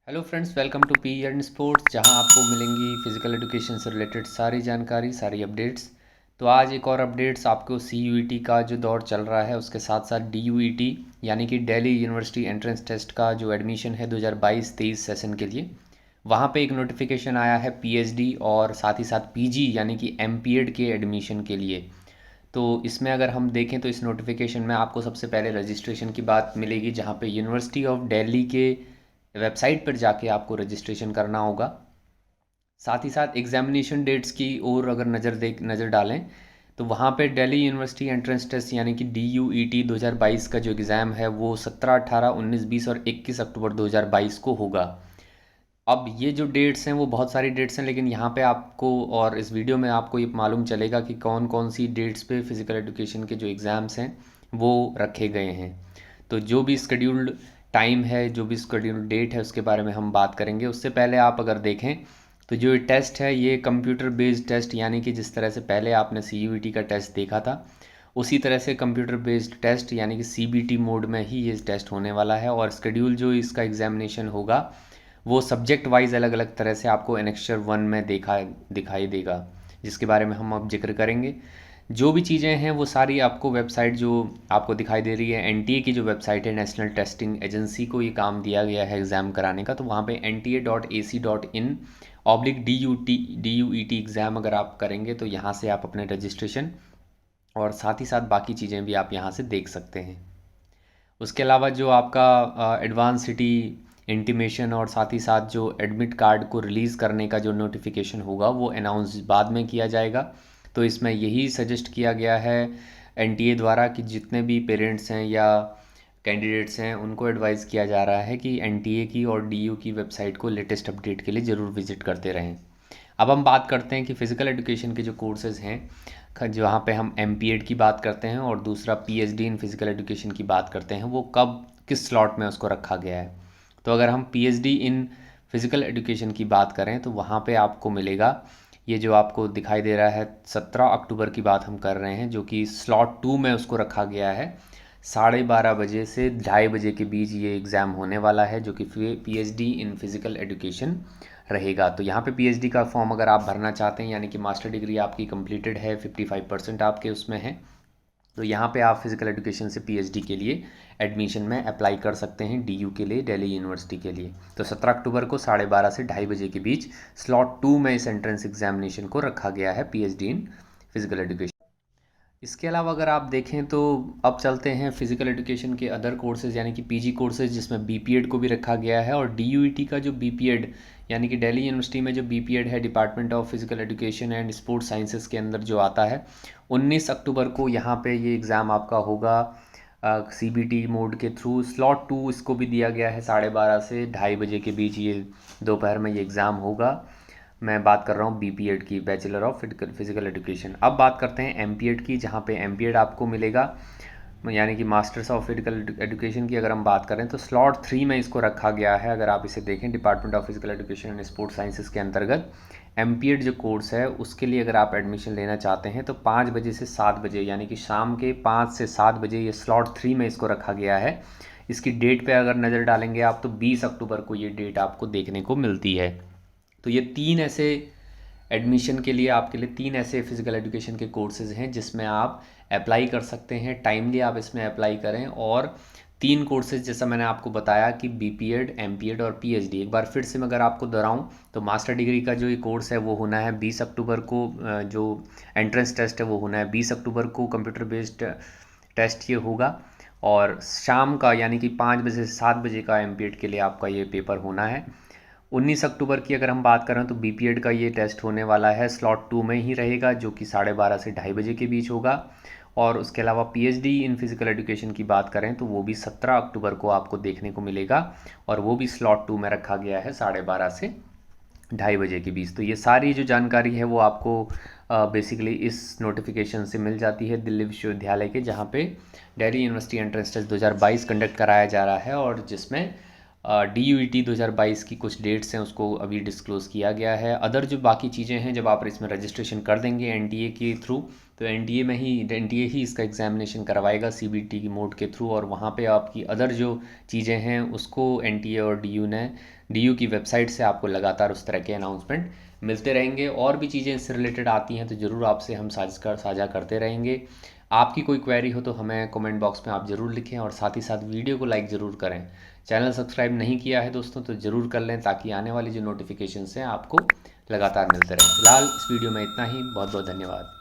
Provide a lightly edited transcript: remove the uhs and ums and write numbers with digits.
Hello friends, welcome to P and sports, जहां आपको मिलेंगी फिज़िकल एजुकेशन से रिलेटेड सारी जानकारी, सारी अपडेट्स। तो आज एक और अपडेट्स आपको सी का जो दौर चल रहा है उसके साथ साथ डी यानी कि दिल्ली यूनिवर्सिटी एंट्रेंस टेस्ट का जो एडमिशन है 2022-23 सेशन के लिए, वहां पे एक नोटिफिकेशन आया है पीएचडी और साथ ही साथ पीजी यानी कि एमपीएड के एडमिशन के लिए। तो इसमें अगर हम देखें तो इस नोटिफिकेशन में आपको सबसे पहले रजिस्ट्रेशन की बात मिलेगी, जहाँ पे यूनिवर्सिटी ऑफ दिल्ली के वेबसाइट पर जाके आपको रजिस्ट्रेशन करना होगा। साथ ही साथ एग्जामिनेशन डेट्स की ओर अगर नज़र डालें तो वहाँ पे दिल्ली यूनिवर्सिटी एंट्रेंस टेस्ट यानी कि DUET 2022 का जो एग्ज़ाम है वो 17, 18, 19, 20 और 21 अक्टूबर 2022 को होगा। अब ये जो डेट्स हैं वो बहुत सारी डेट्स हैं, लेकिन यहाँ पे आपको और इस वीडियो में आपको ये मालूम चलेगा कि कौन कौन सी डेट्स पे फिज़िकल एजुकेशन के जो एग्ज़ाम्स हैं वो रखे गए हैं। तो जो भी स्केड्यूल्ड टाइम है, जो भी स्केड्यूल्ड डेट है, उसके बारे में हम बात करेंगे। उससे पहले आप अगर देखें तो जो ये टेस्ट है ये कंप्यूटर बेस्ड टेस्ट, यानी कि जिस तरह से पहले आपने CUET का टेस्ट देखा था उसी तरह से कंप्यूटर बेस्ड टेस्ट यानी कि CBT मोड में ही ये टेस्ट होने वाला है। और स्केड्यूल जो इसका एग्जामिनेशन होगा वो सब्जेक्ट वाइज अलग अलग तरह से आपको एनेक्स्चर 1 में दिखाई देगा, जिसके बारे में हम अब जिक्र करेंगे। जो भी चीज़ें हैं वो सारी आपको वेबसाइट जो आपको दिखाई दे रही है, NTA की जो वेबसाइट है, नेशनल टेस्टिंग एजेंसी को ये काम दिया गया है एग्ज़ाम कराने का। तो वहाँ पे nta.ac.in/DUET एग्ज़ाम अगर आप करेंगे तो यहाँ से आप अपने रजिस्ट्रेशन और साथ ही साथ बाकी चीज़ें भी आप यहाँ से देख सकते हैं। उसके अलावा जो आपका एडवांस सिटी इंटीमेशन और साथ ही साथ जो एडमिट कार्ड को रिलीज़ करने का जो नोटिफिकेशन होगा वो अनाउंस बाद में किया जाएगा। तो इसमें यही सजेस्ट किया गया है NTA द्वारा कि जितने भी पेरेंट्स हैं या कैंडिडेट्स हैं उनको एडवाइज़ किया जा रहा है कि NTA की और DU की वेबसाइट को लेटेस्ट अपडेट के लिए ज़रूर विज़िट करते रहें। अब हम बात करते हैं कि फ़िज़िकल एजुकेशन के जो कोर्सेज़ हैं, जहाँ पे हम एमपीएड की बात करते हैं और दूसरा पीएचडी इन फिज़िकल एजुकेशन की बात करते हैं, वो कब किस स्लॉट में उसको रखा गया है। तो अगर हम पीएचडी इन फिज़िकल एजुकेशन की बात करें तो वहाँ पे आपको मिलेगा, ये जो आपको दिखाई दे रहा है 17 अक्टूबर की बात हम कर रहे हैं, जो कि स्लॉट 2 में उसको रखा गया है। 12:30 बजे से 2:30 बजे के बीच ये एग्ज़ाम होने वाला है, जो कि पीएचडी इन फिज़िकल एजुकेशन रहेगा। तो यहाँ पे पीएचडी का फॉर्म अगर आप भरना चाहते हैं, यानी कि मास्टर डिग्री आपकी कंप्लीटेड है, 55% आपके उसमें है, तो यहाँ पे आप फिज़िकल एजुकेशन से पीएचडी के लिए एडमिशन में अप्लाई कर सकते हैं, DU के लिए, दिल्ली यूनिवर्सिटी के लिए। तो 17 अक्टूबर को 12:30 से 2:30 बजे के बीच स्लॉट 2 में इस एंट्रेंस एग्जामिनेशन को रखा गया है, पीएचडी इन फिज़िकल एजुकेशन। इसके अलावा अगर आप देखें तो अब चलते हैं फिज़िकल एजुकेशन के अदर कोर्सेज़ यानी कि पीजी कोर्सेज़, जिसमें बीपीएड को भी रखा गया है। और DUET का जो बीपीएड यानी कि दिल्ली यूनिवर्सिटी में जो बीपीएड है, department of physical education and sports sciences के अंदर जो आता है, 19 अक्टूबर को यहाँ पे ये एग्ज़ाम आपका होगा CBT मोड के थ्रू। स्लॉट 2 इसको भी दिया गया है, 12:30 से 2:30 बजे के बीच ये दोपहर में ये एग्ज़ाम होगा। मैं बात कर रहा हूँ बीपीएड की, बैचलर ऑफ फिज़िकल एजुकेशन। अब बात करते हैं एमपीएड की, जहाँ पे एमपीएड आपको मिलेगा यानी कि मास्टर्स ऑफ फिज़िकल एजुकेशन की अगर हम बात करें तो स्लॉट 3 में इसको रखा गया है। अगर आप इसे देखें, department of physical education and sports sciences के अंतर्गत एमपीएड जो कोर्स है उसके लिए अगर आप एडमिशन लेना चाहते हैं तो 5 बजे से 7 बजे यानी कि शाम के 5 से 7 बजे ये स्लॉट 3 में इसको रखा गया है। इसकी डेट पे अगर नज़र डालेंगे आप तो 20 अक्टूबर को ये डेट आपको देखने को मिलती है। तो ये तीन ऐसे एडमिशन के लिए आपके लिए तीन ऐसे फिज़िकल एजुकेशन के कोर्सेज़ हैं जिसमें आप अप्लाई कर सकते हैं। टाइमली आप इसमें अप्लाई करें। और तीन कोर्सेज़ जैसा मैंने आपको बताया कि बीपीएड, एमपीएड और पीएचडी, एक बार फिर से मैं अगर आपको दोहराऊं तो मास्टर डिग्री का जो ये कोर्स है वो होना है 20 अक्टूबर को। जो एंट्रेंस टेस्ट है वो होना है 20 अक्टूबर को, कंप्यूटर बेस्ड टेस्ट ये होगा। और शाम का यानी कि 5 बजे से 7 बजे का एमपीएड के लिए आपका ये पेपर होना है। 19 अक्टूबर की अगर हम बात करें तो बीपीएड का ये टेस्ट होने वाला है, स्लॉट 2 में ही रहेगा, जो कि 12:30 से 2:30 बजे के बीच होगा। और उसके अलावा पीएचडी इन फिज़िकल एजुकेशन की बात करें तो वो भी 17 अक्टूबर को आपको देखने को मिलेगा, और वो भी स्लॉट 2 में रखा गया है, 12:30 से 2:30 बजे के बीच। तो ये सारी जो जानकारी है वो आपको बेसिकली इस नोटिफिकेशन से मिल जाती है दिल्ली विश्वविद्यालय के, जहाँ पे Delhi university entrance test 2022 conduct कराया जा रहा है, और जिसमें DUET 2022 की कुछ डेट्स हैं उसको अभी डिस्क्लोज़ किया गया है। अदर जो बाकी चीज़ें हैं जब आप इसमें रजिस्ट्रेशन कर देंगे NTA के थ्रू, तो NTA ही इसका एग्जामिनेशन करवाएगा CBT की मोड के थ्रू, और वहाँ पे आपकी अदर जो चीज़ें हैं उसको NTA और DU की वेबसाइट से आपको लगातार उस तरह के अनाउंसमेंट मिलते रहेंगे। और भी चीज़ें इससे रिलेटेड आती हैं तो ज़रूर आपसे हम साझा करते रहेंगे। आपकी कोई क्वेरी हो तो हमें कमेंट बॉक्स में आप ज़रूर लिखें, और साथ ही साथ वीडियो को लाइक ज़रूर करें। चैनल सब्सक्राइब नहीं किया है दोस्तों तो ज़रूर कर लें, ताकि आने वाली जो नोटिफिकेशंस हैं आपको लगातार मिलते रहें। फिलहाल इस वीडियो में इतना ही। बहुत बहुत धन्यवाद।